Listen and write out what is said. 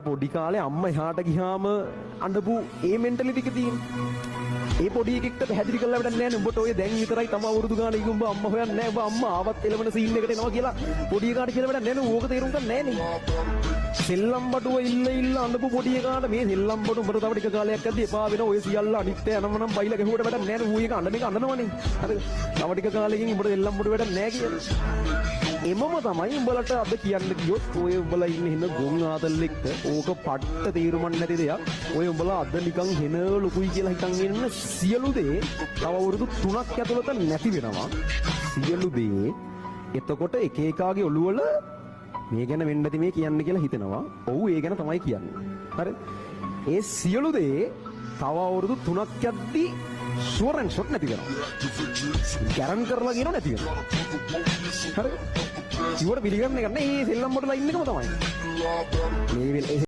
පොඩි කාලේ අම්මා එහාට ගියාම අඬපු ඒ මෙන්ටැලිටි එක තියෙන. ඒ පොඩි එකෙක්ට පැහැදිලි කරලා වැඩක් නැහැ නේ. උඹට ඔය දැන් විතරයි තමයි අවුරුදු ගාන ඉක උඹ අම්මා හොයන්නේ නැහැ. උඹ අම්මා ආවත් එළවෙන සීන් එකට එනවා කියලා පොඩි එකාට කියලා වැඩක් නැහැ නේ. ඕක තේරුම් ගන්න නැහැ නේ. සෙල්ලම් බඩුව ඉල්ල අඬපු පොඩි එකාට මේ සෙල්ලම් බඩුව උඹට තව ටික කාලයක් යද්දි එපා වෙන ඔය සියල්ල අනිත්‍ය යනවනම් බයිලා ගැහුවට වැඩක් නැහැ නේ. ඌ එක අඬන එක අඬනවනේ. හරිද? තව ටික කාලෙකින් උඹට සෙල්ලම් බඩුව වැඩක් නැහැ කියලා. එමම තමයි උඹලට අද කියන්න ගියොත් ඔය උඹලා ඉන්නේ හින ගොන් ආතල් එක්ක ඕක පට්ට තීරමක් නැති දෙයක්. ඔය උඹලා අද නිකන් හෙන ලොකුයි කියලා හිතන් ඉන්න සියලු දේ තව අවුරුදු 3ක් ඇතුළත නැති වෙනවා. සියලු දේ එතකොට එක එකාගේ ඔළුවල මේ ගැන වෙන්න නැති මේ කියන්න කියලා හිතෙනවා. ඔව් ඒ ගැන තමයි කියන්නේ. හරි? ඒ සියලු දේ තව අවුරුදු 3ක් යද්දි ෂුවර් ඇන්ඩ් ෂොට් නැති වෙනවා. ගැරන් කරලා කියනවා නැති වෙනවා. හරි? ඉවර පිළිගන්න එක නෑ. මේ සෙල්ලම් වලට ඉන්න එකම තමයි. මේ